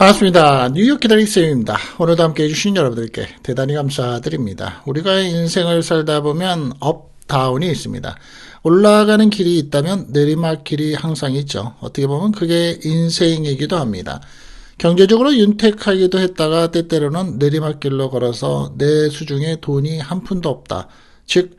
반갑습니다. 뉴욕 기다리쌤입니다. 오늘도 함께 해주신 여러분들께 대단히 감사드립니다. 우리가 인생을 살다 보면 업, 다운이 있습니다. 올라가는 길이 있다면 내리막길이 항상 있죠. 어떻게 보면 그게 인생이기도 합니다. 경제적으로 윤택하기도 했다가 때때로는 내리막길로 걸어서 내 수중에 돈이 한 푼도 없다. 즉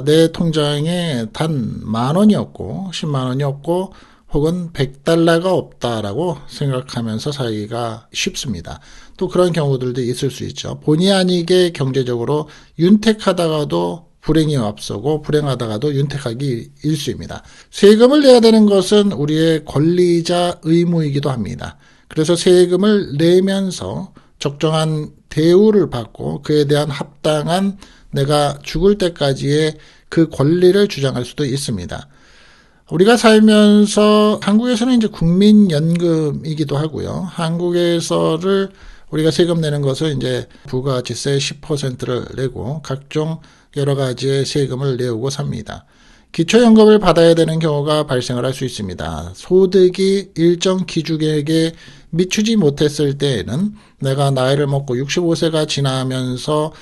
내 통장에 단 10,000원이었고 100,000원이었고 혹은 100달러가 없다라고 생각하면서 살기가 쉽습니다. 또 그런 경우들도 있을 수 있죠. 본의 아니게 경제적으로 윤택하다가도 불행이 앞서고 불행하다가도 윤택하기 일쑤입니다. 세금을 내야 되는 것은 우리의 권리이자 의무이기도 합니다. 그래서 세금을 내면서 적정한 대우를 받고 그에 대한 합당한 내가 죽을 때까지의 그 권리를 주장할 수도 있습니다. 우리가 살면서 한국에서는 이제 국민연금이기도 하고요. 한국에서를 우리가 세금 내는 것은 이제 부가가치세 10%를 내고 각종 여러 가지의 세금을 내오고 삽니다. 기초연금을 받아야 되는 경우가 발생을 할 수 있습니다. 소득이 일정 기준액에 미치지 못했을 때에는 내가 나이를 먹고 65세가 지나면서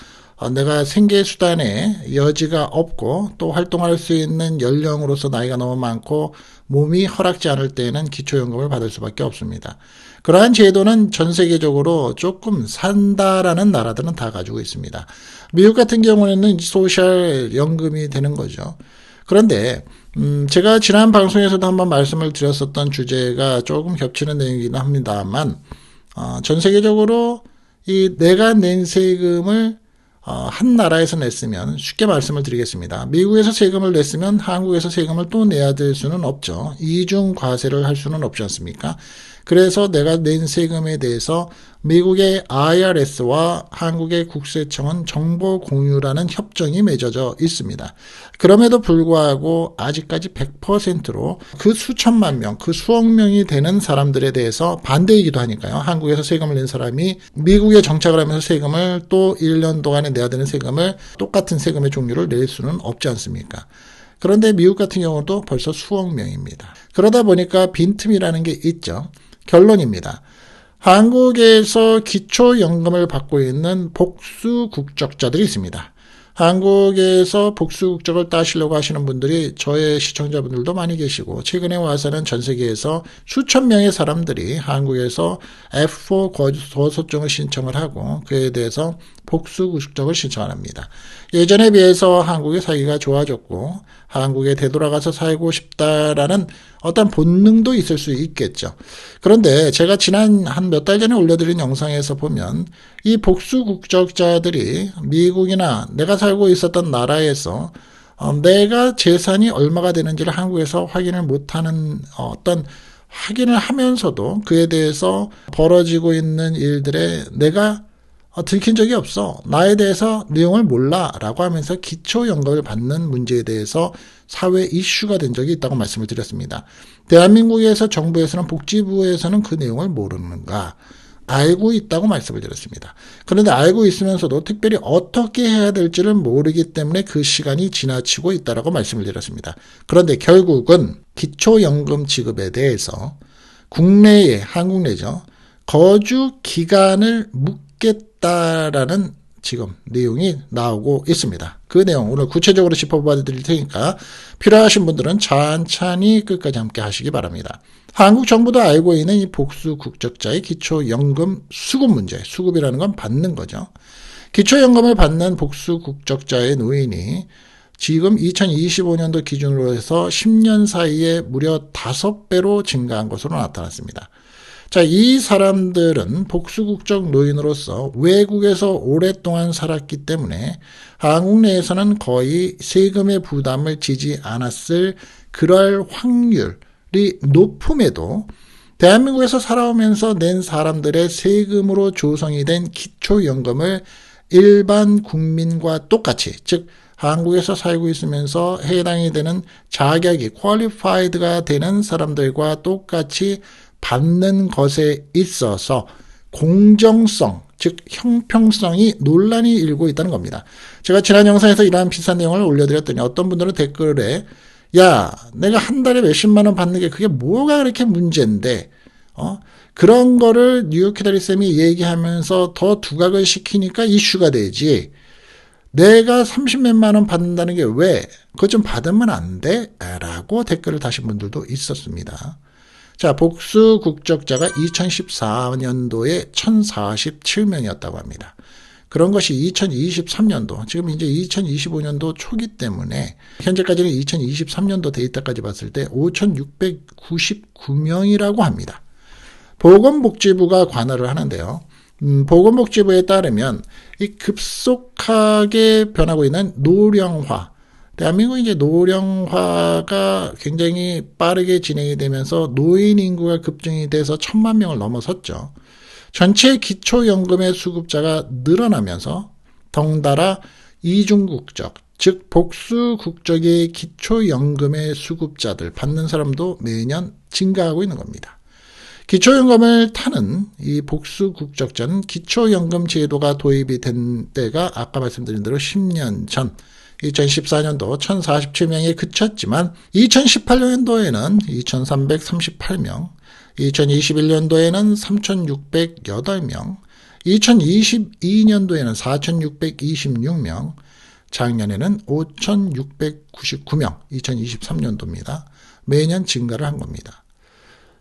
내가 생계수단에 여지가 없고 또 활동할 수 있는 연령으로서 나이가 너무 많고 몸이 허락지 않을 때에는 기초연금을 받을 수밖에 없습니다. 그러한 제도는 전 세계적으로 조금 산다라는 나라들은 다 가지고 있습니다. 미국 같은 경우에는 소셜 연금이 되는 거죠. 그런데 제가 지난 방송에서도 한번 말씀을 드렸었던 주제가 조금 겹치는 내용이긴 합니다만 전 세계적으로 이 내가 낸 세금을 한 나라에서 냈으면 쉽게 말씀을 드리겠습니다. 미국에서 세금을 냈으면 한국에서 세금을 또 내야 될 수는 없죠. 이중 과세를 할 수는 없지 않습니까? 그래서 내가 낸 세금에 대해서 미국의 IRS와 한국의 국세청은 정보 공유라는 협정이 맺어져 있습니다. 그럼에도 불구하고 아직까지 100%로 그 수천만 명, 그 수억 명이 되는 사람들에 대해서 반대이기도 하니까요. 한국에서 세금을 낸 사람이 미국에 정착을 하면서 세금을 또 1년 동안에 내야 되는 세금을 똑같은 세금의 종류를 낼 수는 없지 않습니까? 그런데 미국 같은 경우도 벌써 수억 명입니다. 그러다 보니까 빈틈이라는 게 있죠. 결론입니다. 한국에서 기초연금을 받고 있는 복수국적자들이 있습니다. 한국에서 복수국적을 따시려고 하시는 분들이 저의 시청자분들도 많이 계시고 최근에 와서는 전 세계에서 수천 명의 사람들이 한국에서 F4 거소증을 신청을 하고 그에 대해서 복수국적을 신청합니다. 예전에 비해서 한국의 살기가 좋아졌고 한국에 되돌아가서 살고 싶다라는 어떤 본능도 있을 수 있겠죠. 그런데 제가 지난 한 몇 달 전에 올려드린 영상에서 보면 이 복수국적자들이 미국이나 내가 살고 있었던 나라에서 내가 재산이 얼마가 되는지를 한국에서 확인을 못하는 어떤 확인을 하면서도 그에 대해서 벌어지고 있는 일들에 내가 들킨 적이 없어. 나에 대해서 내용을 몰라. 라고 하면서 기초연금을 받는 문제에 대해서 사회 이슈가 된 적이 있다고 말씀을 드렸습니다. 대한민국에서 정부에서는 복지부에서는 그 내용을 모르는가? 알고 있다고 말씀을 드렸습니다. 그런데 알고 있으면서도 특별히 어떻게 해야 될지를 모르기 때문에 그 시간이 지나치고 있다고 말씀을 드렸습니다. 그런데 결국은 기초연금 지급에 대해서 국내에, 한국 내죠. 거주 기간을 묻겠다라는 지금 내용이 나오고 있습니다. 그 내용 오늘 구체적으로 짚어봐 드릴 테니까 필요하신 분들은 천천히 끝까지 함께 하시기 바랍니다. 한국 정부도 알고 있는 이 복수 국적자의 기초연금 수급 문제, 수급이라는 건 받는 거죠. 기초연금을 받는 복수 국적자의 노인이 지금 2025년도 기준으로 해서 10년 사이에 무려 5배로 증가한 것으로 나타났습니다. 자, 이 사람들은 복수국적 노인으로서 외국에서 오랫동안 살았기 때문에 한국 내에서는 거의 세금의 부담을 지지 않았을 그럴 확률이 높음에도 대한민국에서 살아오면서 낸 사람들의 세금으로 조성이 된 기초연금을 일반 국민과 똑같이, 즉 한국에서 살고 있으면서 해당이 되는 자격이 퀄리파이드가 되는 사람들과 똑같이 받는 것에 있어서 공정성, 즉 형평성이 논란이 일고 있다는 겁니다. 제가 지난 영상에서 이러한 비슷한 내용을 올려드렸더니 어떤 분들은 댓글에 야, 내가 한 달에 몇십만 원 받는 게 그게 뭐가 그렇게 문제인데 그런 거를 뉴욕 키다리 쌤이 얘기하면서 더 두각을 시키니까 이슈가 되지. 내가 30몇만 원 받는다는 게 왜? 그거 좀 받으면 안 돼? 라고 댓글을 다신 분들도 있었습니다. 자, 복수 국적자가 2014년도에 1047명이었다고 합니다. 그런 것이 2023년도, 지금 이제 2025년도 초기 때문에 현재까지는 2023년도 데이터까지 봤을 때 5,699명이라고 합니다. 보건복지부가 관할을 하는데요. 보건복지부에 따르면 이 급속하게 변하고 있는 노령화, 대한민국 이제 노령화가 굉장히 빠르게 진행이 되면서 노인 인구가 급증이 돼서 1,000만 명을 넘어섰죠. 전체 기초연금의 수급자가 늘어나면서 덩달아 이중국적, 즉 복수국적의 기초연금의 수급자들 받는 사람도 매년 증가하고 있는 겁니다. 기초연금을 타는 이 복수국적자는 기초연금 제도가 도입이 된 때가 아까 말씀드린 대로 10년 전 2014년도 1047명에 그쳤지만 2018년도에는 2338명, 2021년도에는 3608명, 2022년도에는 4626명, 작년에는 5699명, 2023년도입니다. 매년 증가를 한 겁니다.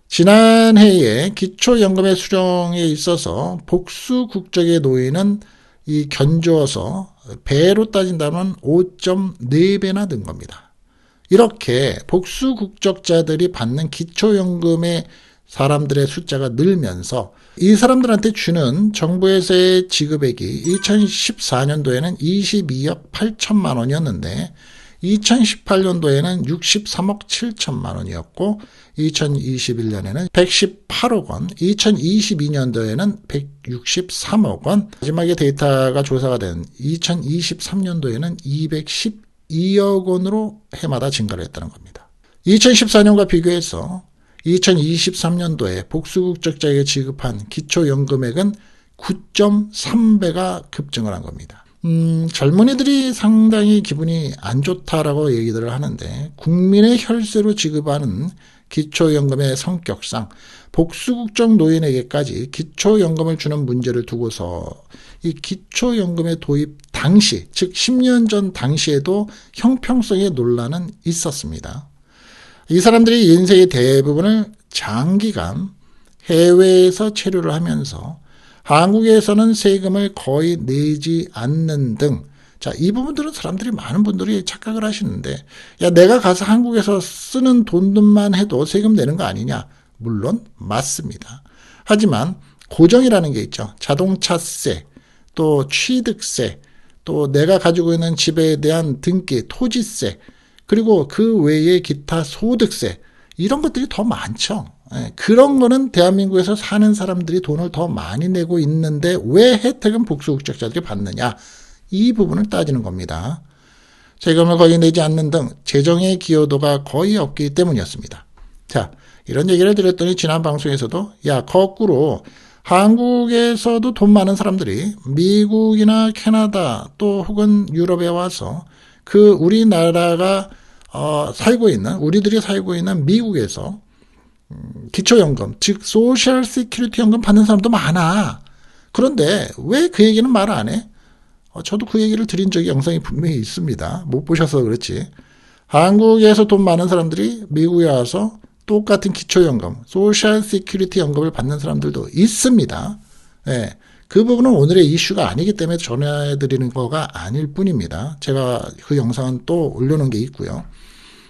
지난해에 기초연금의 수령에 있어서 복수국적의 노인은 이 견주어서 배로 따진다면 5.4배나 는 겁니다. 이렇게 복수국적자들이 받는 기초연금의 사람들의 숫자가 늘면서 이 사람들한테 주는 정부에서의 지급액이 2014년도에는 22억 8천만 원이었는데 2018년도에는 63억 7천만 원이었고 2021년에는 118억 원, 2022년도에는 163억 원, 마지막에 데이터가 조사가 된 2023년도에는 212억 원으로 해마다 증가를 했다는 겁니다. 2014년과 비교해서 2023년도에 복수국적자에게 지급한 기초연금액은 9.3배가 급증을 한 겁니다. 젊은이들이 상당히 기분이 안 좋다라고 얘기들을 하는데 국민의 혈세로 지급하는 기초연금의 성격상 복수국적 노인에게까지 기초연금을 주는 문제를 두고서 이 기초연금의 도입 당시, 즉 10년 전 당시에도 형평성의 논란은 있었습니다. 이 사람들이 인생의 대부분을 장기간 해외에서 체류를 하면서 한국에서는 세금을 거의 내지 않는 등, 자, 이 부분들은 사람들이 많은 분들이 착각을 하시는데, 야, 내가 가서 한국에서 쓰는 돈만 해도 세금 내는 거 아니냐? 물론 맞습니다. 하지만 고정이라는 게 있죠. 자동차세, 또 취득세, 또 내가 가지고 있는 집에 대한 등기, 토지세, 그리고 그 외에 기타 소득세, 이런 것들이 더 많죠. 그런 거는 대한민국에서 사는 사람들이 돈을 더 많이 내고 있는데 왜 혜택은 복수국적자들이 받느냐? 이 부분을 따지는 겁니다. 세금을 거의 내지 않는 등 재정의 기여도가 거의 없기 때문이었습니다. 자, 이런 얘기를 드렸더니 지난 방송에서도 야, 거꾸로 한국에서도 돈 많은 사람들이 미국이나 캐나다 또 혹은 유럽에 와서 그 우리나라가 우리들이 살고 있는 미국에서 기초연금, 즉 소셜 시큐리티 연금 받는 사람도 많아. 그런데 왜 그 얘기는 말 안 해? 저도 그 얘기를 드린 적이 영상이 분명히 있습니다. 못 보셔서 그렇지. 한국에서 돈 많은 사람들이 미국에 와서 똑같은 기초연금, 소셜 시큐리티 연금을 받는 사람들도 있습니다. 네, 그 부분은 오늘의 이슈가 아니기 때문에 전해드리는 거가 아닐 뿐입니다. 제가 그 영상은 또 올려놓은 게 있고요.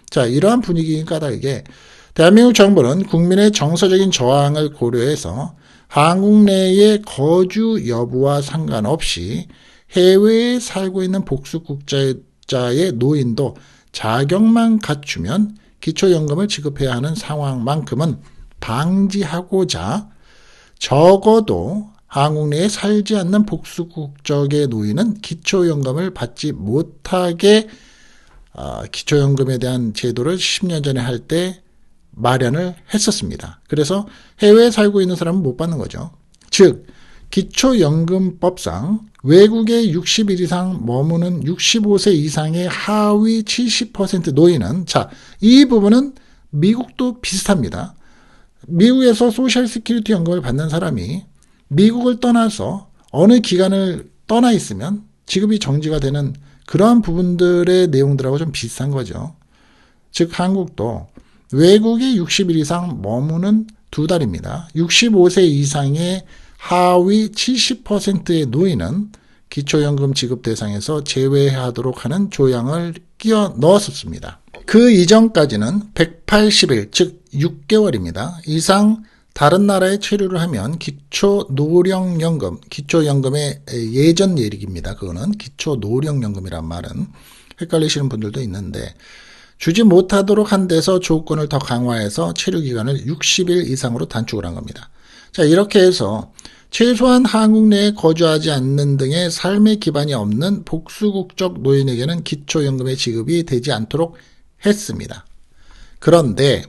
자, 이러한 분위기인 까닭에 대한민국 정부는 국민의 정서적인 저항을 고려해서 한국 내의 거주 여부와 상관없이 해외에 살고 있는 복수국적자의 노인도 자격만 갖추면 기초연금을 지급해야 하는 상황만큼은 방지하고자 적어도 한국 내에 살지 않는 복수국적의 노인은 기초연금을 받지 못하게 기초연금에 대한 제도를 10년 전에 할 때 마련을 했었습니다. 그래서 해외에 살고 있는 사람은 못 받는 거죠. 즉 기초연금법상 외국에 60일 이상 머무는 65세 이상의 하위 70% 노인은, 자, 이 부분은 미국도 비슷합니다. 미국에서 소셜 시큐리티 연금을 받는 사람이 미국을 떠나서 어느 기간을 떠나 있으면 지급이 정지가 되는 그러한 부분들의 내용들하고 좀 비슷한 거죠. 즉 한국도 외국에 60일 이상 머무는 2달입니다. 65세 이상의 하위 70%의 노인은 기초연금 지급 대상에서 제외하도록 하는 조항을 끼워 넣었습니다. 그 이전까지는 180일, 즉 6개월입니다. 이상 다른 나라에 체류를 하면 기초노령연금, 기초연금의 예전 얘기입니다. 그거는 기초노령연금이란 말은 헷갈리시는 분들도 있는데 주지 못하도록 한 데서 조건을 더 강화해서 체류 기간을 60일 이상으로 단축을 한 겁니다. 자, 이렇게 해서 최소한 한국 내에 거주하지 않는 등의 삶의 기반이 없는 복수국적 노인에게는 기초연금의 지급이 되지 않도록 했습니다. 그런데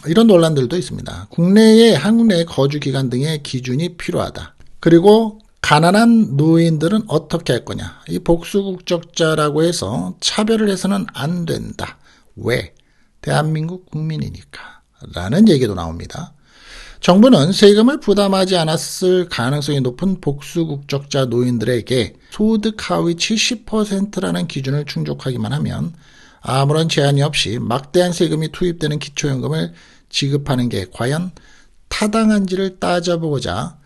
이런 논란들도 있습니다. 국내에 한국 내에 거주 기간 등의 기준이 필요하다. 그리고 가난한 노인들은 어떻게 할 거냐. 이 복수국적자라고 해서 차별을 해서는 안 된다. 왜? 대한민국 국민이니까. 라는 얘기도 나옵니다. 정부는 세금을 부담하지 않았을 가능성이 높은 복수국적자 노인들에게 소득 하위 70%라는 기준을 충족하기만 하면 아무런 제한이 없이 막대한 세금이 투입되는 기초연금을 지급하는 게 과연 타당한지를 따져보고자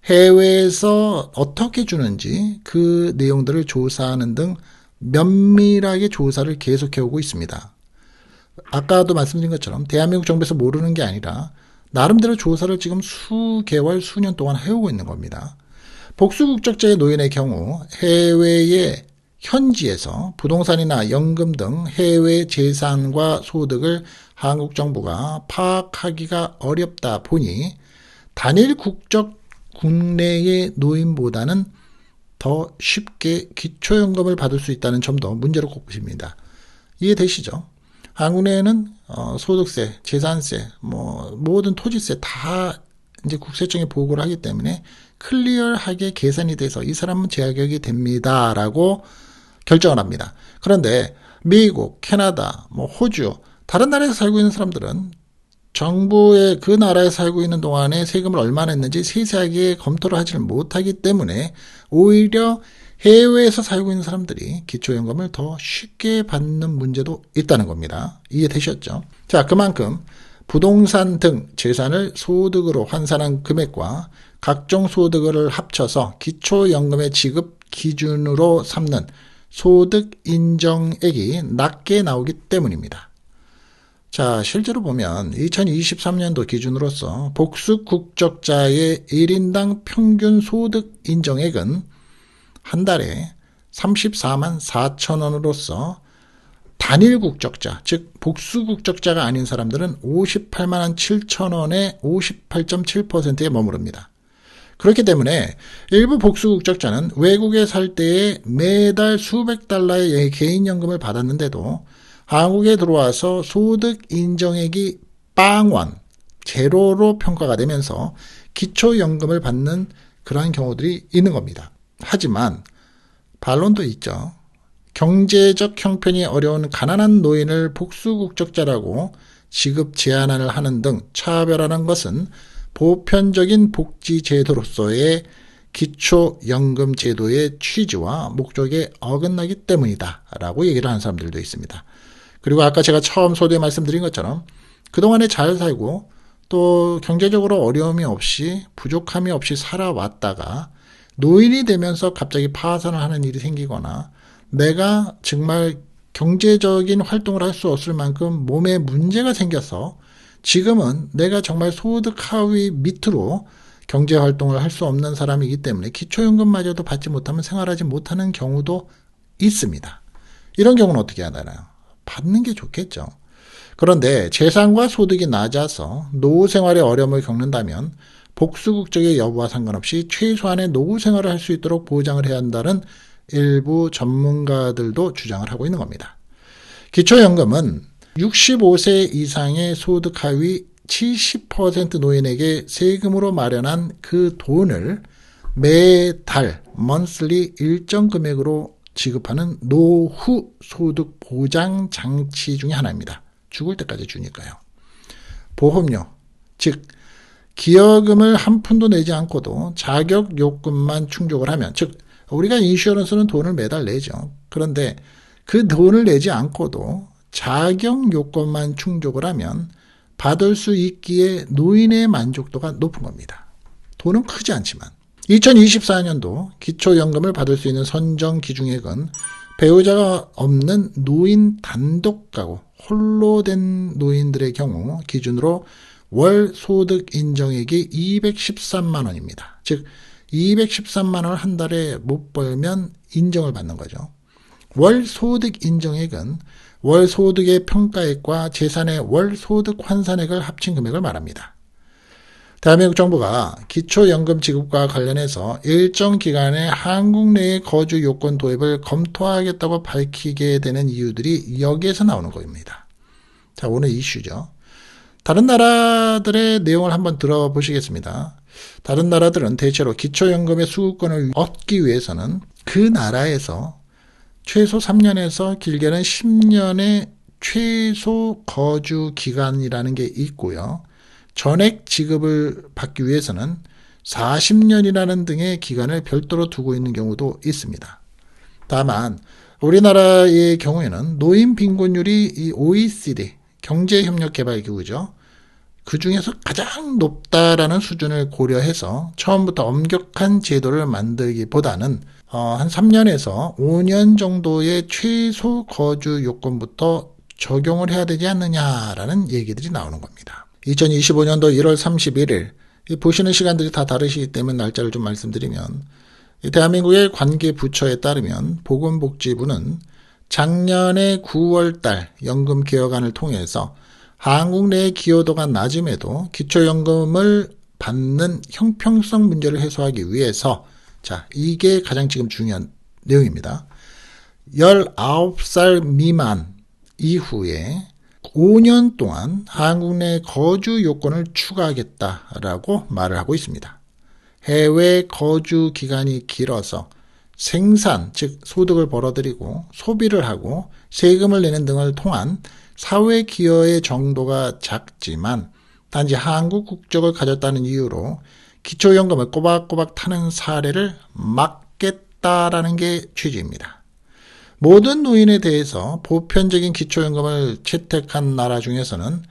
해외에서 어떻게 주는지 그 내용들을 조사하는 등 면밀하게 조사를 계속해오고 있습니다. 아까도 말씀드린 것처럼 대한민국 정부에서 모르는 게 아니라 나름대로 조사를 지금 수개월, 수년 동안 해오고 있는 겁니다. 복수국적자의 노인의 경우 해외의 현지에서 부동산이나 연금 등 해외 재산과 소득을 한국 정부가 파악하기가 어렵다 보니 단일 국적 국내의 노인보다는 더 쉽게 기초연금을 받을 수 있다는 점도 문제로 꼽힙니다. 이해되시죠? 한국 내에는 소득세, 재산세, 모든 토지세 다 이제 국세청에 보고를 하기 때문에 클리어하게 계산이 돼서 이 사람은 재자격이 됩니다라고 결정을 합니다. 그런데 미국, 캐나다, 호주, 다른 나라에서 살고 있는 사람들은 정부의 그 나라에 살고 있는 동안에 세금을 얼마나 냈는지 세세하게 검토를 하지를 못하기 때문에 오히려 해외에서 살고 있는 사람들이 기초연금을 더 쉽게 받는 문제도 있다는 겁니다. 이해되셨죠? 자, 그만큼 부동산 등 재산을 소득으로 환산한 금액과 각종 소득을 합쳐서 기초연금의 지급 기준으로 삼는 소득 인정액이 낮게 나오기 때문입니다. 자, 실제로 보면 2023년도 기준으로서 복수국적자의 1인당 평균 소득 인정액은 한 달에 34만 4천 원으로서 단일 국적자, 즉 복수국적자가 아닌 사람들은 58만 7천 원에 58.7%에 머무릅니다. 그렇기 때문에 일부 복수국적자는 외국에 살 때에 매달 수백 달러의 개인연금을 받았는데도 한국에 들어와서 소득 인정액이 빵원, 제로로 평가가 되면서 기초연금을 받는 그러한 경우들이 있는 겁니다. 하지만 반론도 있죠. 경제적 형편이 어려운 가난한 노인을 복수국적자라고 지급 제한을 하는 등 차별하는 것은 보편적인 복지제도로서의 기초연금 제도의 취지와 목적에 어긋나기 때문이다 라고 얘기를 하는 사람들도 있습니다. 그리고 아까 제가 처음 소두에 말씀드린 것처럼 그동안에 잘 살고 또 경제적으로 어려움이 없이 부족함이 없이 살아왔다가 노인이 되면서 갑자기 파산을 하는 일이 생기거나 내가 정말 경제적인 활동을 할 수 없을 만큼 몸에 문제가 생겨서 지금은 내가 정말 소득 하위 밑으로 경제활동을 할 수 없는 사람이기 때문에 기초연금마저도 받지 못하면 생활하지 못하는 경우도 있습니다. 이런 경우는 어떻게 해야 되나요? 받는 게 좋겠죠. 그런데 재산과 소득이 낮아서 노후 생활에 어려움을 겪는다면 복수국적의 여부와 상관없이 최소한의 노후 생활을 할 수 있도록 보장을 해야 한다는 일부 전문가들도 주장을 하고 있는 겁니다. 기초연금은 65세 이상의 소득 하위 70% 노인에게 세금으로 마련한 그 돈을 매달 monthly 일정 금액으로 지급하는 노후 소득 보장 장치 중에 하나입니다. 죽을 때까지 주니까요. 보험료, 즉 기여금을 한 푼도 내지 않고도 자격 요건만 충족을 하면, 즉 우리가 인슈어런스는 돈을 매달 내죠. 그런데 그 돈을 내지 않고도 자격 요건만 충족을 하면 받을 수 있기에 노인의 만족도가 높은 겁니다. 돈은 크지 않지만. 2024년도 기초연금을 받을 수 있는 선정 기준액은 배우자가 없는 노인 단독 가구, 홀로 된 노인들의 경우 기준으로 월 소득 인정액이 213만 원입니다. 즉 213만 원을 한 달에 못 벌면 인정을 받는 거죠. 월 소득 인정액은 월 소득의 평가액과 재산의 월 소득 환산액을 합친 금액을 말합니다. 대한민국 정부가 기초연금 지급과 관련해서 일정 기간의 한국 내의 거주 요건 도입을 검토하겠다고 밝히게 되는 이유들이 여기에서 나오는 겁니다. 자, 오늘 이슈죠. 다른 나라들의 내용을 한번 들어보시겠습니다. 다른 나라들은 대체로 기초연금의 수급권을 얻기 위해서는 그 나라에서 최소 3년에서 길게는 10년의 최소 거주 기간이라는 게 있고요. 전액 지급을 받기 위해서는 40년이라는 등의 기간을 별도로 두고 있는 경우도 있습니다. 다만 우리나라의 경우에는 노인 빈곤율이 이 OECD 경제협력개발기구죠. 그 중에서 가장 높다라는 수준을 고려해서 처음부터 엄격한 제도를 만들기보다는 한 3년에서 5년 정도의 최소 거주 요건부터 적용을 해야 되지 않느냐라는 얘기들이 나오는 겁니다. 2025년도 1월 31일 보시는 시간들이 다 다르시기 때문에 날짜를 좀 말씀드리면, 대한민국의 관계 부처에 따르면 보건복지부는 작년에 9월달 연금 개혁안을 통해서 한국 내 기여도가 낮음에도 기초연금을 받는 형평성 문제를 해소하기 위해서, 자, 이게 가장 지금 중요한 내용입니다. 19살 미만 이후에 5년 동안 한국 내 거주 요건을 추가하겠다라고 말을 하고 있습니다. 해외 거주 기간이 길어서 생산, 즉 소득을 벌어들이고 소비를 하고 세금을 내는 등을 통한 사회 기여의 정도가 작지만 단지 한국 국적을 가졌다는 이유로 기초연금을 꼬박꼬박 타는 사례를 막겠다라는 게 취지입니다. 모든 노인에 대해서 보편적인 기초연금을 채택한 나라 중에서는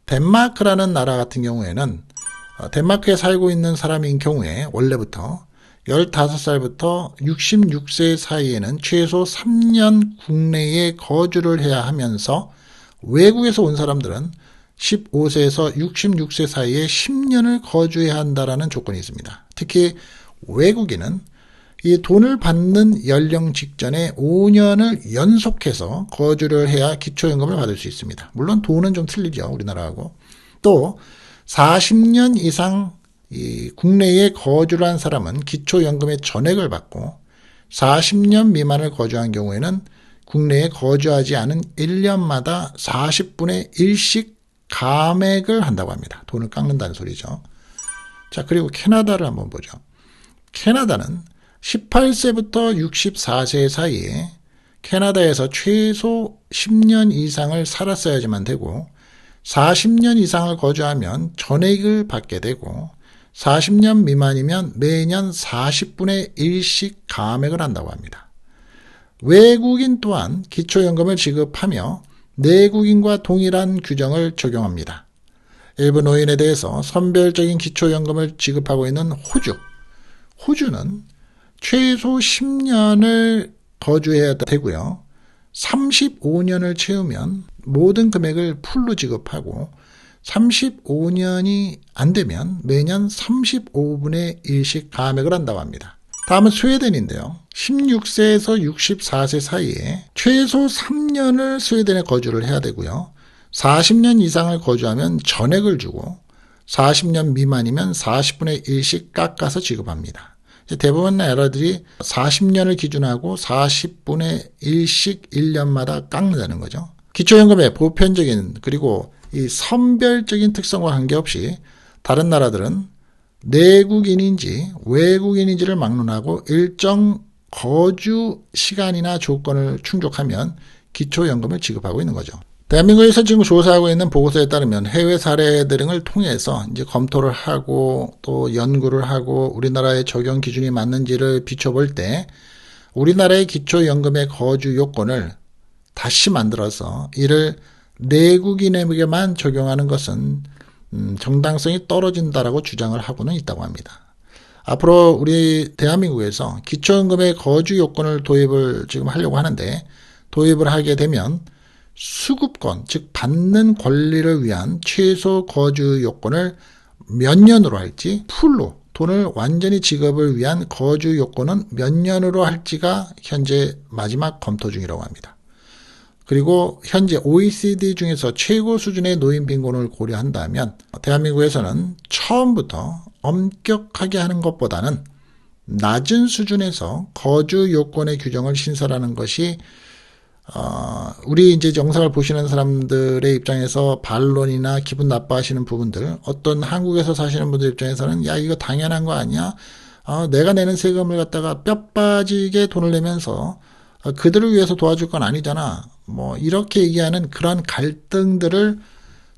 덴마크라는 나라 같은 경우에는 덴마크에 살고 있는 사람인 경우에 원래부터 15살부터 66세 사이에는 최소 3년 국내에 거주를 해야 하면서 외국에서 온 사람들은 15세에서 66세 사이에 10년을 거주해야 한다라는 조건이 있습니다. 특히 외국인은 이 돈을 받는 연령 직전에 5년을 연속해서 거주를 해야 기초연금을 받을 수 있습니다. 물론 돈은 좀 틀리죠, 우리나라하고. 또 40년 이상 이 국내에 거주를 한 사람은 기초연금의 전액을 받고 40년 미만을 거주한 경우에는 국내에 거주하지 않은 1년마다 40분의 1씩 감액을 한다고 합니다. 돈을 깎는다는 소리죠. 자, 그리고 캐나다를 한번 보죠. 캐나다는 18세부터 64세 사이에 캐나다에서 최소 10년 이상을 살았어야지만 되고 40년 이상을 거주하면 전액을 받게 되고 40년 미만이면 매년 40분의 1씩 감액을 한다고 합니다. 외국인 또한 기초연금을 지급하며 내국인과 동일한 규정을 적용합니다. 일부 노인에 대해서 선별적인 기초연금을 지급하고 있는 호주는 최소 10년을 거주해야 되고요. 35년을 채우면 모든 금액을 풀로 지급하고 35년이 안 되면 매년 35분의 1씩 감액을 한다고 합니다. 다음은 스웨덴인데요. 16세에서 64세 사이에 최소 3년을 스웨덴에 거주를 해야 되고요. 40년 이상을 거주하면 전액을 주고 40년 미만이면 40분의 1씩 깎아서 지급합니다. 대부분 나라들이 40년을 기준하고 40분의 1씩 1년마다 깎는다는 거죠. 기초연금의 보편적인 그리고 이 선별적인 특성과 관계없이 다른 나라들은 내국인인지 외국인인지를 막론하고 일정 거주 시간이나 조건을 충족하면 기초연금을 지급하고 있는 거죠. 대한민국에서 지금 조사하고 있는 보고서에 따르면 해외 사례 등을 통해서 이제 검토를 하고 또 연구를 하고 우리나라의 적용 기준이 맞는지를 비춰볼 때 우리나라의 기초연금의 거주 요건을 다시 만들어서 이를 내국인에게만 적용하는 것은 정당성이 떨어진다라고 주장을 하고는 있다고 합니다. 앞으로 우리 대한민국에서 기초연금의 거주 요건을 도입을 지금 하려고 하는데 도입을 하게 되면 수급권, 즉 받는 권리를 위한 최소 거주 요건을 몇 년으로 할지 풀로 돈을 완전히 지급을 위한 거주 요건은 몇 년으로 할지가 현재 마지막 검토 중이라고 합니다. 그리고 현재 OECD 중에서 최고 수준의 노인 빈곤을 고려한다면 대한민국에서는 처음부터 엄격하게 하는 것보다는 낮은 수준에서 거주 요건의 규정을 신설하는 것이 우리 이제 영상을 보시는 사람들의 입장에서 반론이나 기분 나빠하시는 부분들, 어떤 한국에서 사시는 분들 입장에서는 야 이거 당연한 거 아니야? 내가 내는 세금을 갖다가 뼈 빠지게 돈을 내면서 그들을 위해서 도와줄 건 아니잖아. 뭐 이렇게 얘기하는 그런 갈등들을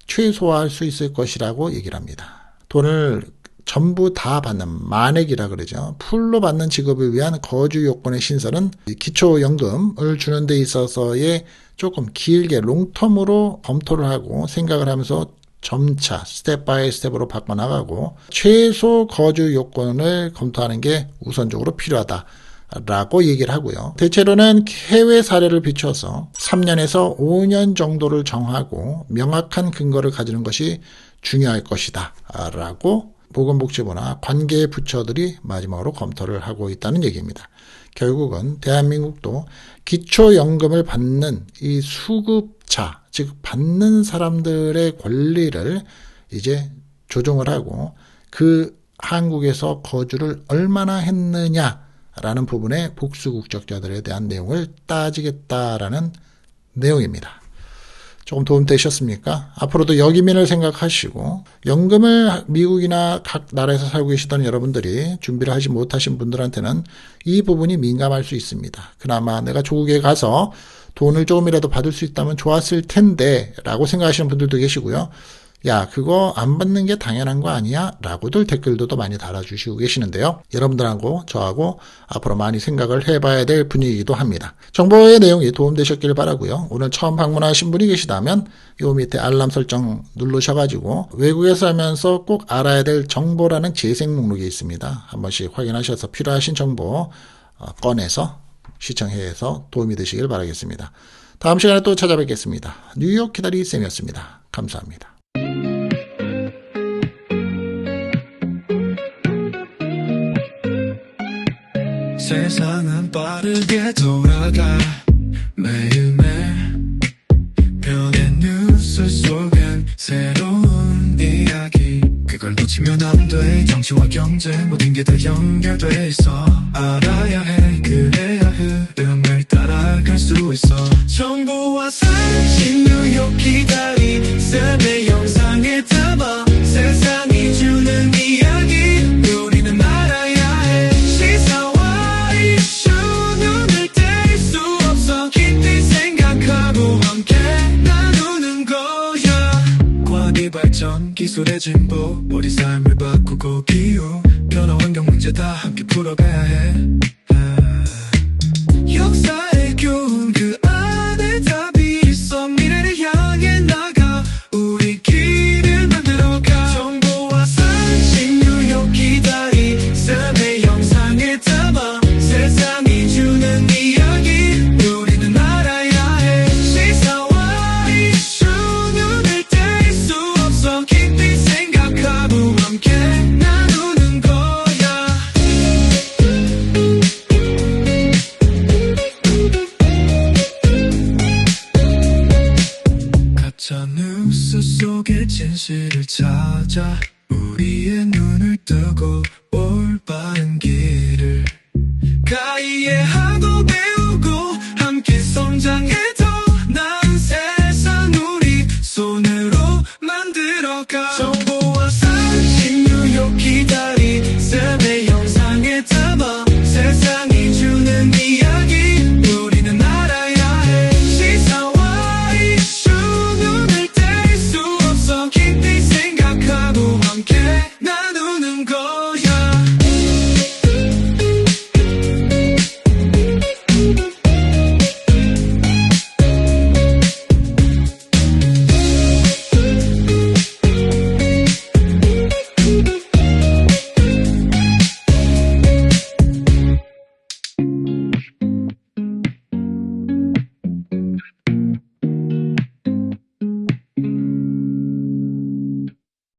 최소화할 수 있을 것이라고 얘기를 합니다. 돈을 전부 다 받는 만액이라 그러죠. 풀로 받는 지급을 위한 거주 요건의 신설은 기초연금을 주는 데 있어서의 조금 길게 롱텀으로 검토를 하고 생각을 하면서 점차 스텝 바이 스텝으로 바꿔나가고 최소 거주 요건을 검토하는 게 우선적으로 필요하다라고 얘기를 하고요. 대체로는 해외 사례를 비춰서 3년에서 5년 정도를 정하고 명확한 근거를 가지는 것이 중요할 것이다 라고 보건복지부나 관계 부처들이 마지막으로 검토를 하고 있다는 얘기입니다. 결국은 대한민국도 기초연금을 받는 이 수급자, 즉 받는 사람들의 권리를 이제 조정을 하고 그 한국에서 거주를 얼마나 했느냐라는 부분에 복수국적자들에 대한 내용을 따지겠다라는 내용입니다. 조금 도움 되셨습니까? 앞으로도 여기민을 생각하시고 연금을 미국이나 각 나라에서 살고 계시던 여러분들이 준비를 하지 못하신 분들한테는 이 부분이 민감할 수 있습니다. 그나마 내가 조국에 가서 돈을 조금이라도 받을 수 있다면 좋았을 텐데 라고 생각하시는 분들도 계시고요. 야 그거 안 받는 게 당연한 거 아니야? 라고들 댓글도 많이 달아주시고 계시는데요. 여러분들하고 저하고 앞으로 많이 생각을 해봐야 될 분위기이기도 합니다. 정보의 내용이 도움되셨길 바라고요. 오늘 처음 방문하신 분이 계시다면 요 밑에 알람 설정 누르셔가지고 외국에 살면서 꼭 알아야 될 정보라는 재생 목록이 있습니다. 한 번씩 확인하셔서 필요하신 정보 꺼내서 시청해서 도움이 되시길 바라겠습니다. 다음 시간에 또 찾아뵙겠습니다. 뉴욕 기다리 쌤이었습니다. 감사합니다. 세상은 빠르게 돌아가 매일매일 변의 뉴스 속엔 새로운 이야기 그걸 놓치면 안 돼 정치와 경제 모든 게 다 연결돼 있어 알아야 해 그래야 흐름을 따라갈 수 있어 정보와 상식 뉴욕 기다리 쌤의 영상에 담아 세상이 주는 이야기 우리는 알아야 해 시사와 이슈 눈을 뗄 수 없어 깊이 생각하고 함께 나누는 거야 과학의 발전 기술의 진보 우리 삶을 바꾸고 기후 변화 환경 문제 다 함께 풀어가야 해 역사의 교훈 그 안에 답이 있어 미래를 향해 나가 우리 길을 만들어가 정보와 상식 뉴욕 기다리 쌤의 영상에 담아 세상이 주는 이야기 우리는 알아야 해 시사와 이슈 눈을 뗄 수 없어 깊이 생각하고 함께 나누는 거야 가짜 뉴스 속의 진실을 찾아 우리의 눈을 뜨고 올바른 길을 가 이해하고 배우고 함께 성장해